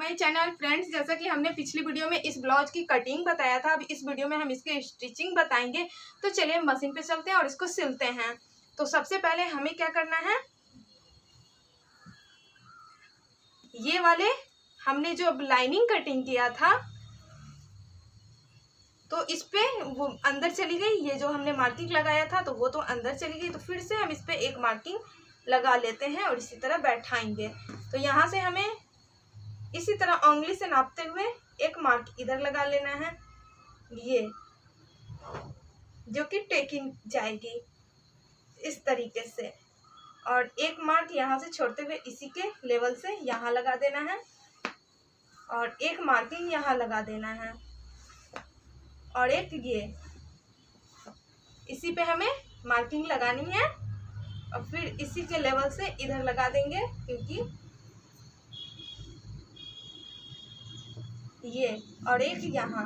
My channel. Friends, जैसा कि हमने पिछली वीडियो में इस ब्लाउज की कटिंग बताया था, अब इस वीडियो में हम इसके स्टिचिंग बताएंगे। तो चलिए मशीन पे चलते हैं और इसको सिलते हैं। तो सबसे पहले हमें क्या करना है, ये वाले हमने जो लाइनिंग कटिंग किया था तो इस पे वो अंदर चली गई, ये जो हमने मार्किंग लगाया था तो वो तो अंदर चली गई। तो फिर से हम इस पे एक मार्किंग लगा लेते हैं और इसी तरह बैठाएंगे। तो यहाँ से हमें इसी तरह उंगली से नापते हुए एक मार्क इधर लगा लेना है, ये जो कि टेकिंग जाएगी इस तरीके से, और एक मार्क यहाँ से छोड़ते हुए इसी के लेवल से यहाँ लगा देना है और एक मार्किंग यहाँ लगा देना है और एक ये इसी पे हमें मार्किंग लगानी है और फिर इसी के लेवल से इधर लगा देंगे, क्योंकि ये और एक यहाँ।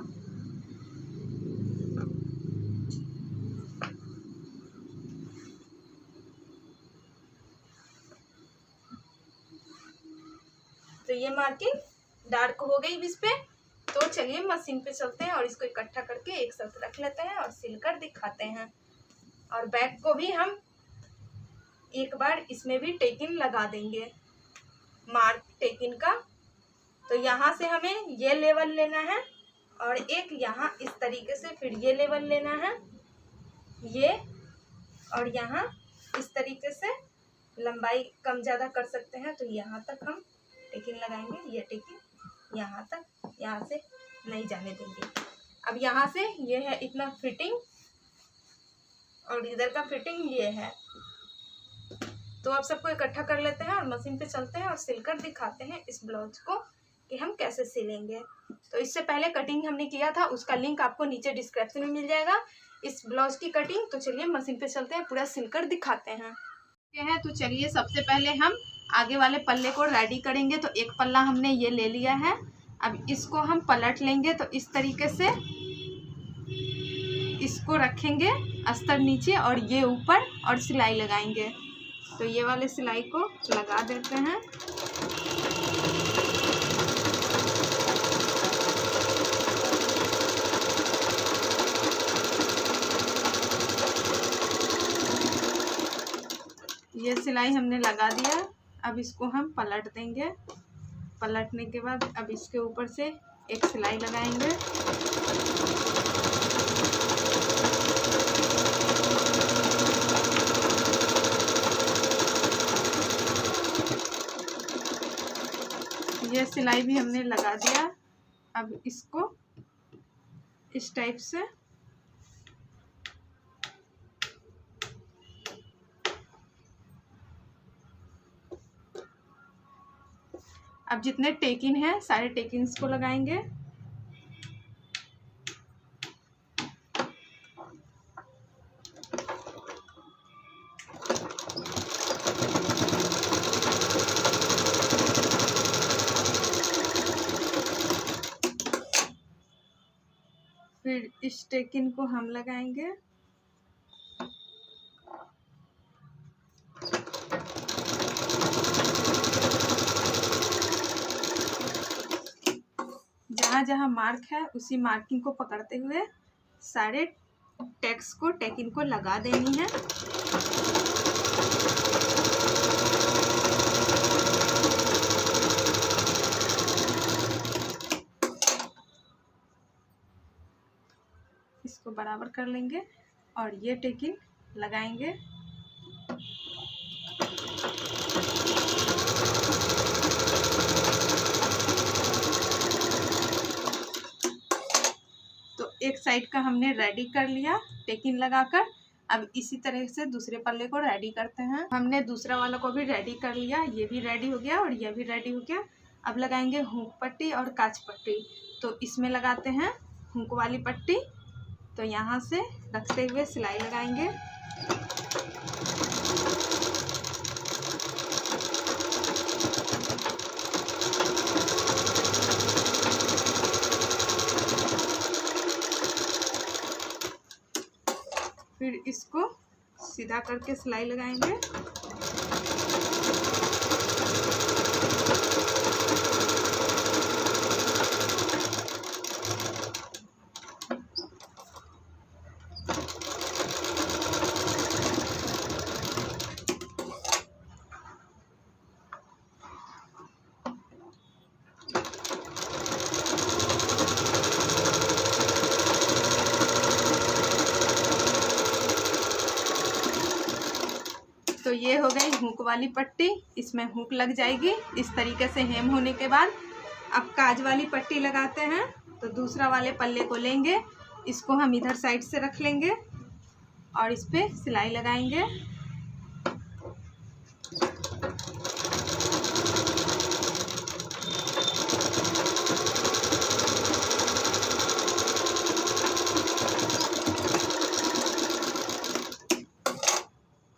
तो ये मार्किंग डार्क हो गई इस पे। तो चलिए मशीन पे चलते हैं और इसको इकट्ठा करके एक साथ रख लेते हैं और सिलकर दिखाते हैं। और बैक को भी हम एक बार इसमें भी टेकिन लगा देंगे, मार्क टेकिन का। तो यहाँ से हमें ये लेवल लेना है और एक यहाँ इस तरीके से फिर ये लेवल लेना है, ये और यहाँ इस तरीके से लंबाई कम ज़्यादा कर सकते हैं। तो यहाँ तक हम टेकिन लगाएंगे, ये टेकिन यहाँ तक, यहाँ से नहीं जाने देंगे। अब यहाँ से ये है इतना फिटिंग और इधर का फिटिंग ये है। तो अब सबको इकट्ठा कर लेते हैं और मशीन पे चलते हैं और सिलकर दिखाते हैं इस ब्लाउज को कि हम कैसे सिलेंगे। तो इससे पहले कटिंग हमने किया था, उसका लिंक आपको नीचे डिस्क्रिप्शन में मिल जाएगा, इस ब्लाउज की कटिंग। तो चलिए मशीन पे चलते हैं, पूरा सिलकर दिखाते हैं। तो चलिए सबसे पहले हम आगे वाले पल्ले को रेडी करेंगे। तो एक पल्ला हमने ये ले लिया है, अब इसको हम पलट लेंगे। तो इस तरीके से इसको रखेंगे अस्तर नीचे और ये ऊपर और सिलाई लगाएंगे। तो ये वाले सिलाई को लगा देते हैं। ये सिलाई हमने लगा दिया, अब इसको हम पलट देंगे। पलटने के बाद अब इसके ऊपर से एक सिलाई लगाएंगे। ये सिलाई भी हमने लगा दिया। अब इसको इस टाइप से अब जितने टेकिन है सारे टेकिन्स को लगाएंगे। फिर इस टेकिन को हम लगाएंगे। जहाँ जहाँ मार्क है उसी मार्किंग को पकड़ते हुए सारे टैक्स को टेकिन को लगा देनी है। इसको बराबर कर लेंगे और ये टेकिन लगाएंगे। एक साइड का हमने रेडी कर लिया टेकिन लगाकर। अब इसी तरह से दूसरे पल्ले को रेडी करते हैं। हमने दूसरा वाला को भी रेडी कर लिया, ये भी रेडी हो गया और ये भी रेडी हो गया। अब लगाएंगे हुक पट्टी और काज पट्टी। तो इसमें लगाते हैं हुक वाली पट्टी। तो यहाँ से रखते हुए सिलाई लगाएंगे। फिर इसको सीधा करके सिलाई लगाएंगे। तो ये हो गई हुक वाली पट्टी, इसमें हुक लग जाएगी इस तरीके से हेम होने के बाद। अब काज वाली पट्टी लगाते हैं। तो दूसरा वाले पल्ले को लेंगे, इसको हम इधर साइड से रख लेंगे और इस पे सिलाई लगाएंगे।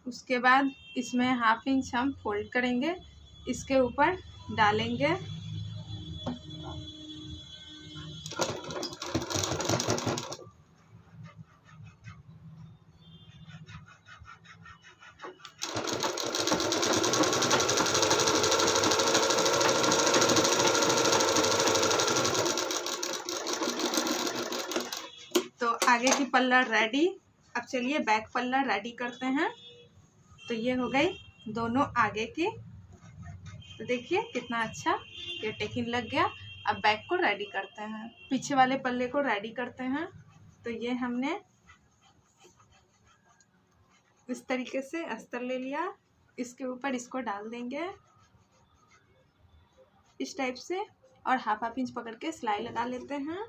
उसके बाद इसमें 1/2 इंच हम फोल्ड करेंगे, इसके ऊपर डालेंगे। तो आगे की पल्ला रेडी। अब चलिए बैक पल्ला रेडी करते हैं। तो ये हो गई दोनों आगे की। तो देखिए कितना अच्छा ये टेकिंग लग गया। अब बैक को रेडी करते हैं, पीछे वाले पल्ले को रेडी करते हैं। तो ये हमने इस तरीके से अस्तर ले लिया, इसके ऊपर इसको डाल देंगे इस टाइप से और 1/2 इंच पकड़ के सिलाई लगा लेते हैं।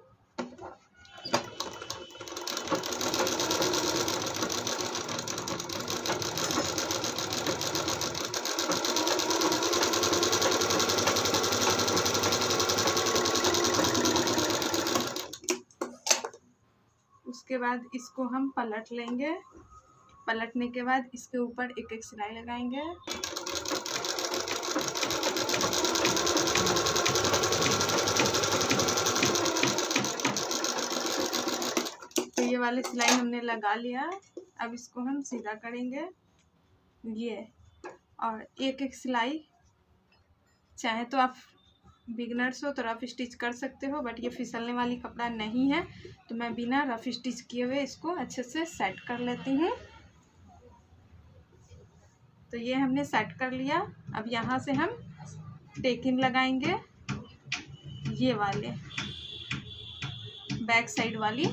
उसके बाद इसको हम पलट लेंगे, पलटने के बाद इसके ऊपर एक एक सिलाई लगाएंगे। तो ये वाली सिलाई हमने लगा लिया। अब इसको हम सीधा करेंगे ये, और एक एक सिलाई, चाहे तो आप बिगनर्स हो तो रफ स्टिच कर सकते हो, बट ये फिसलने वाली कपड़ा नहीं है तो मैं बिना रफ स्टिच किए हुए इसको अच्छे से सेट कर लेती हूँ। तो ये हमने सेट कर लिया। अब यहाँ से हम टेकिंग लगाएंगे, ये वाले बैक साइड वाली।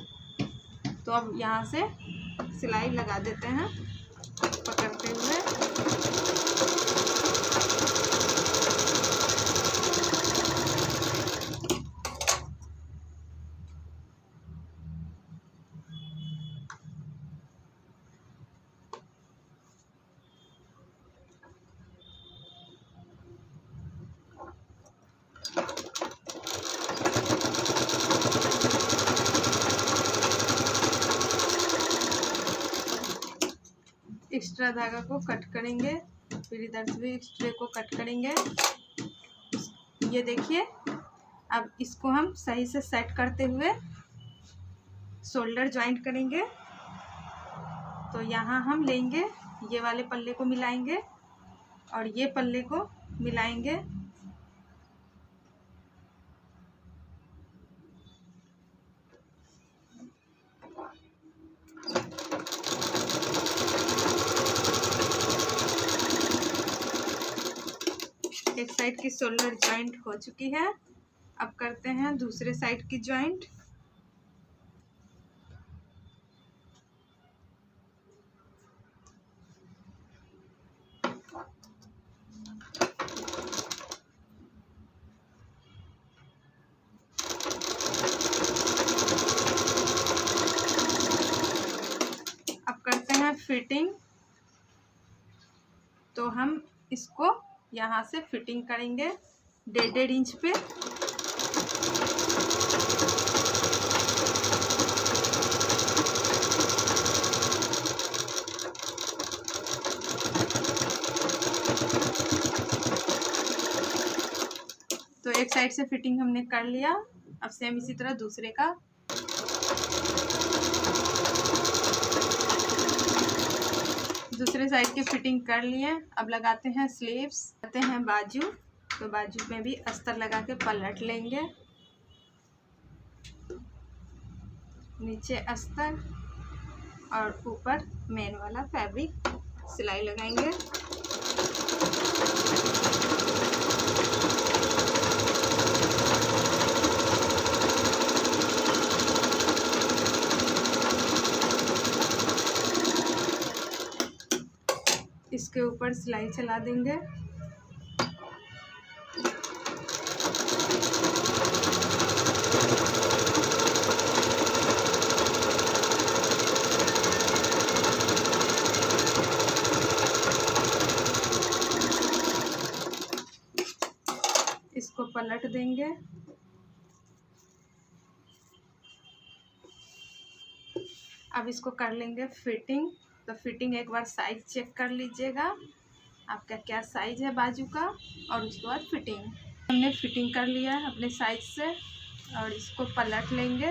तो अब यहाँ से सिलाई लगा देते हैं पकड़ते हुए। एक्स्ट्रा धागा को कट करेंगे, फिर इधर से भी एक्स्ट्रा को कट करेंगे। ये देखिए, अब इसको हम सही से सेट करते हुए शोल्डर जॉइंट करेंगे। तो यहाँ हम लेंगे, ये वाले पल्ले को मिलाएंगे और ये पल्ले को मिलाएंगे। एक साइड की शोल्डर जॉइंट हो चुकी है। अब करते हैं दूसरे साइड की जॉइंट। अब करते हैं फिटिंग। तो हम इसको यहाँ से फिटिंग करेंगे 1.5 इंच पे। तो एक साइड से फिटिंग हमने कर लिया। अब सेम इसी तरह दूसरे का। दूसरे साइड की फिटिंग कर लिए। अब लगाते हैं स्लीव्स, लगाते हैं बाजू। तो बाजू में भी अस्तर लगा के पलट लेंगे, नीचे अस्तर और ऊपर मेन वाला फैब्रिक सिलाई लगाएंगे। इसके ऊपर ऊपर सिलाई चला देंगे। इसको पलट देंगे। अब इसको कर लेंगे फिटिंग। तो फिटिंग एक बार साइज चेक कर लीजिएगा आपका क्या साइज है बाजू का, और उसके बाद फिटिंग। हमने फिटिंग कर लिया है अपने साइज से, और इसको पलट लेंगे।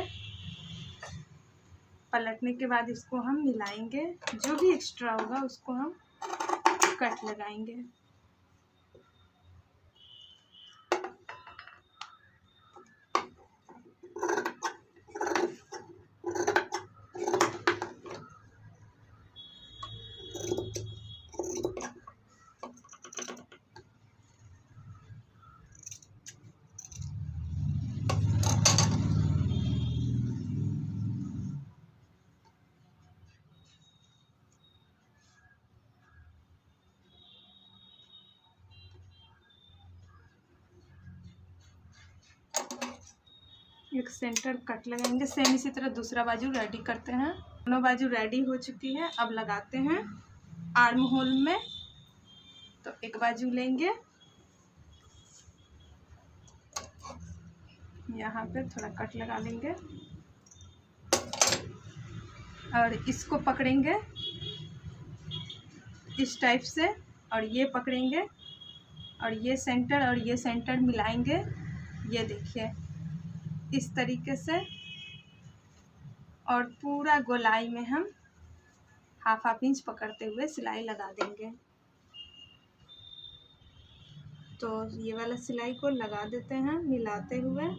पलटने के बाद इसको हम मिलाएंगे, जो भी एक्स्ट्रा होगा उसको हम कट लगाएंगे। एक सेंटर कट लगाएंगे। सेम इसी तरह दूसरा बाजू रेडी करते हैं। दोनों बाजू रेडी हो चुकी है। अब लगाते हैं आर्म होल में। तो एक बाजू लेंगे, यहाँ पे थोड़ा कट लगा लेंगे और इसको पकड़ेंगे इस टाइप से, और ये पकड़ेंगे और ये सेंटर मिलाएंगे। ये देखिए इस तरीके से, और पूरा गोलाई में हम हाफ इंच पकड़ते हुए सिलाई लगा देंगे। तो ये वाला सिलाई को लगा देते हैं मिलाते हुए।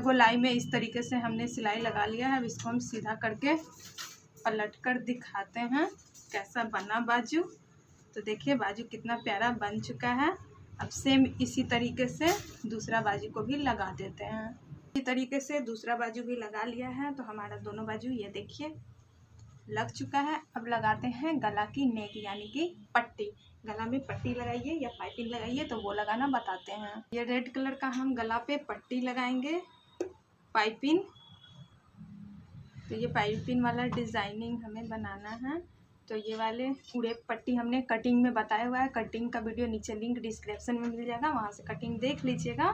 गोलाई में इस तरीके से हमने सिलाई लगा लिया है। अब इसको हम सीधा करके पलट कर दिखाते हैं कैसा बना बाजू। तो देखिए बाजू कितना प्यारा बन चुका है। अब सेम इसी तरीके से दूसरा बाजू को भी लगा देते हैं। इसी तरीके से दूसरा बाजू भी लगा लिया है। तो हमारा दोनों बाजू ये देखिए लग चुका है। अब लगाते हैं गला की नेक यानी कि पट्टी। गला में पट्टी लगाइए या पाइपिंग लगाइए, तो वो लगाना बताते हैं। ये रेड कलर का हम गला पे पट्टी लगाएंगे, पाइपिंग। तो ये पाइपिंग वाला डिज़ाइनिंग हमें बनाना है। तो ये वाले पूरे पट्टी हमने कटिंग में बताया हुआ है। कटिंग का वीडियो नीचे लिंक डिस्क्रिप्शन में मिल जाएगा, वहाँ से कटिंग देख लीजिएगा।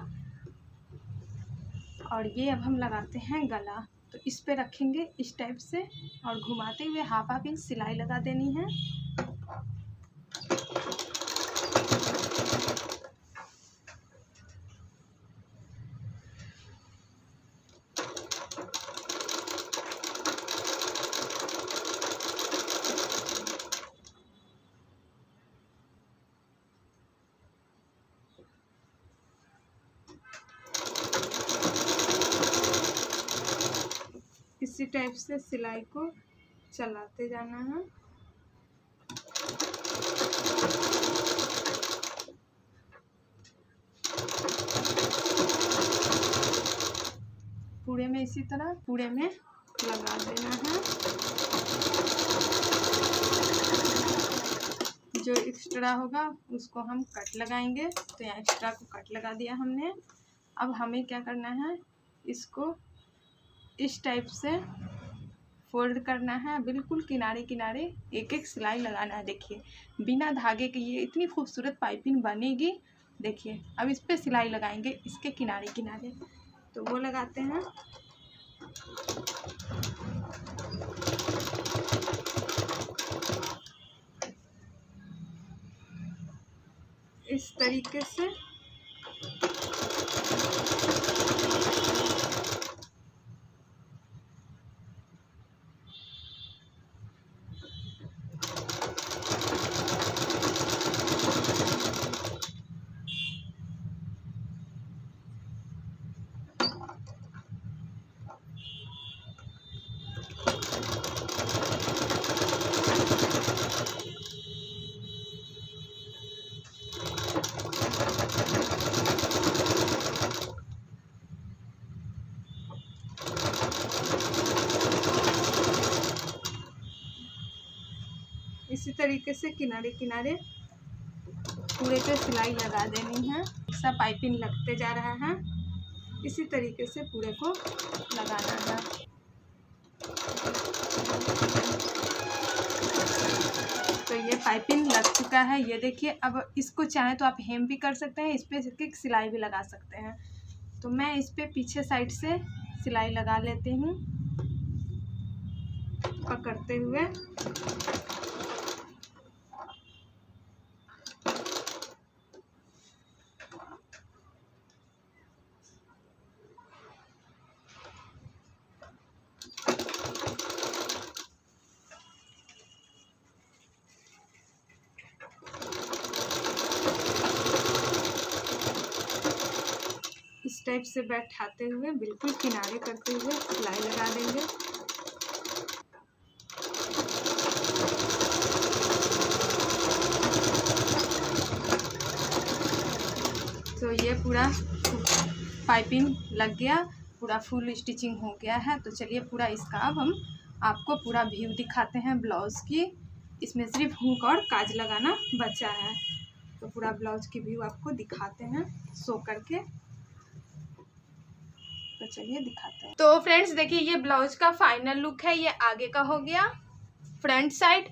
और ये अब हम लगाते हैं गला। तो इस पे रखेंगे इस टाइप से, और घुमाते हुए हाफ इंच सिलाई लगा देनी है। इसी टाइप से सिलाई को चलाते जाना है। पूरे में इसी तरह पूरे में लगा देना है। जो एक्स्ट्रा होगा उसको हम कट लगाएंगे। तो यहाँ एक्स्ट्रा को कट लगा दिया हमने। अब हमें क्या करना है, इसको इस टाइप से फोल्ड करना है। बिल्कुल किनारे किनारे एक एक सिलाई लगाना है। देखिए बिना धागे के ये इतनी खूबसूरत पाइपिंग बनेगी। देखिए अब इस पे सिलाई लगाएंगे इसके किनारे किनारे। तो वो लगाते हैं। इस तरीके से इसी तरीके से किनारे किनारे पूरे पे सिलाई लगा देनी है। सब पाइपिंग लगते जा रहा है, इसी तरीके से पूरे को लगाना है। तो ये पाइपिंग लग चुका है, ये देखिए। अब इसको चाहे तो आप हेम भी कर सकते हैं, इस पे सिलाई भी लगा सकते हैं। तो मैं इस पे पीछे साइड से सिलाई लगा लेती हूँ पकड़ते हुए। इस टाइप से बैठाते हुए बिल्कुल किनारे करते हुए सिलाई लगा देंगे। तो ये पूरा पाइपिंग लग गया, पूरा फुल स्टिचिंग हो गया है। तो चलिए पूरा इसका अब हम आपको पूरा व्यू दिखाते हैं ब्लाउज़ की। इसमें सिर्फ हुक और काज लगाना बचा है। तो पूरा ब्लाउज की व्यू आपको दिखाते हैं शो करके। तो चलिए दिखाते हैं। तो फ्रेंड्स देखिए, ये ब्लाउज का फाइनल लुक है। ये आगे का हो गया फ्रंट साइड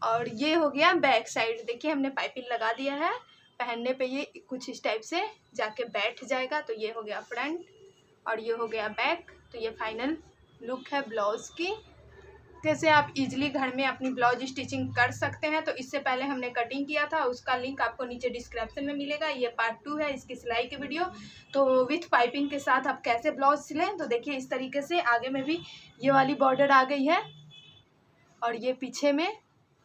और ये हो गया बैक साइड। देखिए हमने पाइपिंग लगा दिया है, पहनने पे ये कुछ इस टाइप से जाके बैठ जाएगा। तो ये हो गया फ्रंट और ये हो गया बैक। तो ये फाइनल लुक है ब्लाउज की। कैसे आप इजीली घर में अपनी ब्लाउज स्टिचिंग कर सकते हैं। तो इससे पहले हमने कटिंग किया था, उसका लिंक आपको नीचे डिस्क्रिप्शन में मिलेगा। ये पार्ट 2 है इसकी सिलाई की वीडियो। तो विथ पाइपिंग के साथ आप कैसे ब्लाउज सिलें, तो देखिए इस तरीके से आगे में भी ये वाली बॉर्डर आ गई है और ये पीछे में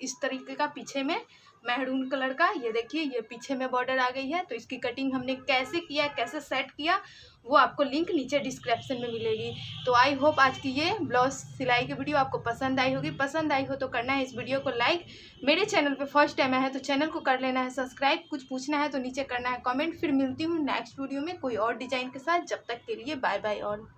इस तरीके का पीछे में मैरून कलर का, ये देखिए ये पीछे में बॉर्डर आ गई है। तो इसकी कटिंग हमने कैसे किया, कैसे सेट किया, वो आपको लिंक नीचे डिस्क्रिप्शन में मिलेगी। तो आई होप आज की ये ब्लाउज सिलाई की वीडियो आपको पसंद आई होगी। पसंद आई हो तो करना है इस वीडियो को लाइक। मेरे चैनल पे फर्स्ट टाइम है तो चैनल को कर लेना है सब्सक्राइब। कुछ पूछना है तो नीचे करना है कमेंट। फिर मिलती हूँ नेक्स्ट वीडियो में कोई और डिजाइन के साथ। जब तक के लिए बाय बाय। और